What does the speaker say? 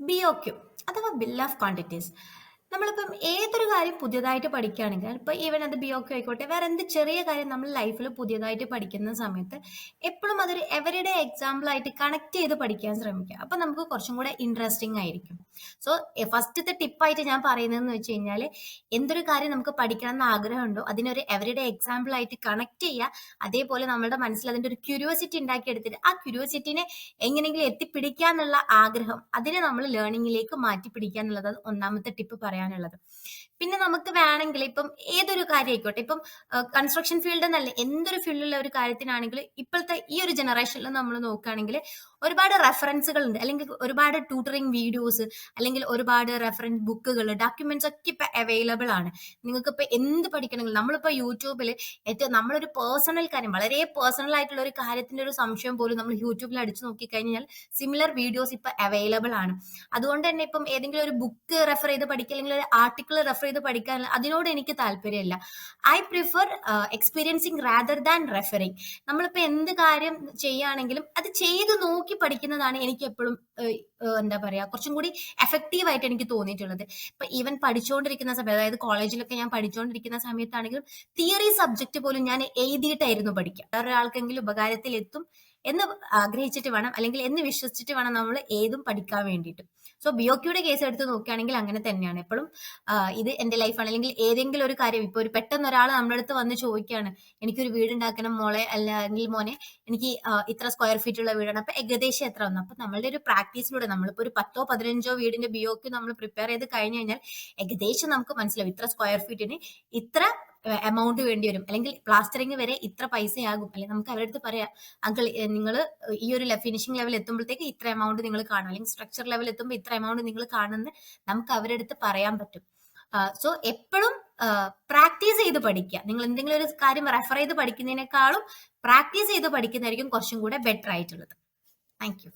BOQ അഥവാ bill of quantities. നമ്മളിപ്പം ഏതൊരു കാര്യം പുതിയതായിട്ട് പഠിക്കുകയാണെങ്കിൽ ഇപ്പൊ ഈവൻ അത് BOQ ആയിക്കോട്ടെ, വേറെ എന്ത് ചെറിയ കാര്യം നമ്മൾ ലൈഫിൽ പുതിയതായിട്ട് പഠിക്കുന്ന സമയത്ത് എപ്പോഴും അതൊരു എവരിഡേ എക്സാമ്പിൾ ആയിട്ട് കണക്ട് ചെയ്ത് പഠിക്കാൻ ശ്രമിക്കുക. അപ്പൊ നമുക്ക് കുറച്ചും കൂടെ ഇൻട്രസ്റ്റിംഗ് ആയിരിക്കും. സോ ഫസ്റ്റത്തെ ടിപ്പായിട്ട് ഞാൻ പറയുന്നതെന്ന് വെച്ച് കഴിഞ്ഞാൽ, എന്തൊരു കാര്യം നമുക്ക് പഠിക്കണം എന്ന് ആഗ്രഹമുണ്ടോ അതിനൊരു എവരിഡേ എക്സാമ്പിൾ ആയിട്ട് കണക്ട് ചെയ്യുക. അതേപോലെ നമ്മുടെ മനസ്സിൽ അതിന്റെ ഒരു ക്യൂരിയോസിറ്റി ഉണ്ടാക്കിയെടുത്തിട്ട് ആ ക്യൂരിയോസിറ്റിനെ എങ്ങനെയെങ്കിലും എത്തിപ്പിടിക്കുക എന്നുള്ള ആഗ്രഹം അതിനെ നമ്മൾ ലേണിംഗിലേക്ക് മാറ്റി പിടിക്കുക എന്നുള്ളത് ഒന്നാമത്തെ ടിപ്പ് പറയാനുള്ളത്. പിന്നെ നമുക്ക് വേണമെങ്കിൽ ഇപ്പം ഏതൊരു കാര്യം ആയിക്കോട്ടെ, ഇപ്പം കൺസ്ട്രക്ഷൻ ഫീൽഡ് എന്നല്ല, എന്തൊരു ഫീൽഡിലുള്ള ഒരു കാര്യത്തിനാണെങ്കിൽ ഇപ്പോഴത്തെ ഈ ഒരു ജനറേഷനിൽ നമ്മൾ നോക്കുകയാണെങ്കിൽ ഒരുപാട് റെഫറൻസുകൾ ഉണ്ട്, അല്ലെങ്കിൽ ഒരുപാട് ട്യൂട്ടറിങ് വീഡിയോസ്, അല്ലെങ്കിൽ ഒരുപാട് റെഫറൻസ് ബുക്കുകൾ, ഡോക്യുമെന്റ്സ് ഒക്കെ ഇപ്പൊ അവൈലബിൾ ആണ്. നിങ്ങൾക്ക് ഇപ്പൊ എന്ത് പഠിക്കണമെങ്കിലും നമ്മളിപ്പോ യൂട്യൂബിൽ ഏറ്റവും നമ്മളൊരു പേഴ്സണൽ കാര്യം, വളരെ പേഴ്സണൽ ആയിട്ടുള്ള ഒരു കാര്യത്തിന്റെ ഒരു സംശയം പോലും നമ്മൾ യൂട്യൂബിൽ അടിച്ചു നോക്കിക്കഴിഞ്ഞാൽ സിമിലർ വീഡിയോസ് ഇപ്പൊ അവൈലബിൾ ആണ്. അതുകൊണ്ട് തന്നെ ഇപ്പം ഏതെങ്കിലും ഒരു ബുക്ക് റെഫർ ചെയ്ത് പഠിക്കുക, അല്ലെങ്കിൽ ഒരു ആർട്ടിക്കിൾ റെഫർ ചെയ്ത് പഠിക്കാൻ അതിനോട് എനിക്ക് താല്പര്യമില്ല. I prefer experiencing rather than referring. നമ്മളിപ്പോ എന്ത് കാര്യം ചെയ്യുകയാണെങ്കിലും അത് ചെയ്ത് നോക്കി പഠിക്കുന്നതാണ് എനിക്ക് എപ്പോഴും എന്താ പറയാ കുറച്ചും കൂടി എഫക്റ്റീവ് ആയിട്ട് എനിക്ക് തോന്നിയിട്ടുള്ളത്. ഇപ്പൊ ഈവൻ പഠിച്ചുകൊണ്ടിരിക്കുന്ന സമയത്ത്, അതായത് കോളേജിലൊക്കെ ഞാൻ പഠിച്ചുകൊണ്ടിരിക്കുന്ന സമയത്താണെങ്കിലും തിയറി സബ്ജക്ട് പോലും ഞാൻ എഴുതിയിട്ടായിരുന്നു പഠിക്കുക. വേറൊരാൾക്കെങ്കിലും ഉപകാരത്തിൽ എത്തും എന്ന് ആഗ്രഹിച്ചിട്ട് വേണം, അല്ലെങ്കിൽ എന്ന് വിശ്വസിച്ചിട്ട് വേണം നമ്മൾ ഏതും പഠിക്കാൻ വേണ്ടിയിട്ട്. സോ BOQയുടെ കേസ് എടുത്ത് നോക്കുകയാണെങ്കിൽ അങ്ങനെ തന്നെയാണ്. എപ്പോഴും ഇത് എന്റെ ലൈഫാണ്, അല്ലെങ്കിൽ ഏതെങ്കിലും ഒരു കാര്യം, ഇപ്പൊ ഒരു പെട്ടെന്ന് ഒരാൾ നമ്മുടെ അടുത്ത് വന്ന് ചോദിക്കുകയാണ്, എനിക്കൊരു വീട് ഉണ്ടാക്കണം മോളെ, അല്ലെങ്കിൽ മോനെ, എനിക്ക് ഇത്ര സ്ക്വയർ ഫീറ്റ് ഉള്ള വീടാണ്, അപ്പൊ ഏകദേശം എത്ര വന്നു. അപ്പൊ നമ്മളുടെ ഒരു പ്രാക്ടീസിലൂടെ നമ്മളിപ്പോ ഒരു 10-15 വീടിന്റെ BOQ നമ്മൾ പ്രിപ്പയർ ചെയ്ത് കഴിഞ്ഞു കഴിഞ്ഞാൽ ഏകദേശം നമുക്ക് മനസ്സിലാവും ഇത്ര സ്ക്വയർ ഫീറ്റിന് ഇത്ര എമൗണ്ട് വേണ്ടി വരും, അല്ലെങ്കിൽ പ്ലാസ്റ്ററിങ് വരെ ഇത്ര പൈസയാകും. അല്ലെങ്കിൽ നമുക്ക് അവരുടെ അടുത്ത് പറയാം, അങ്കിൾ നിങ്ങൾ ഈ ഒരു ഫിനിഷിംഗ് ലെവൽ എത്തുമ്പോഴത്തേക്ക് ഇത്ര എമൗണ്ട് നിങ്ങൾ കാണും, അല്ലെങ്കിൽ സ്ട്രക്ചർ ലെവൽ എത്തുമ്പോൾ ഇത്ര എമൗണ്ട് നിങ്ങൾ കാണുമെന്ന് നമുക്ക് അവരുടെ അടുത്ത് പറയാൻ പറ്റും. സോ എപ്പോഴും പ്രാക്ടീസ് ചെയ്ത് പഠിക്കുക. നിങ്ങൾ എന്തെങ്കിലും ഒരു കാര്യം റെഫർ ചെയ്ത് പഠിക്കുന്നതിനേക്കാളും പ്രാക്ടീസ് ചെയ്ത് പഠിക്കുന്നതായിരിക്കും കുറച്ചും കൂടെ ബെറ്റർ ആയിട്ടുള്ളത്. Thank you.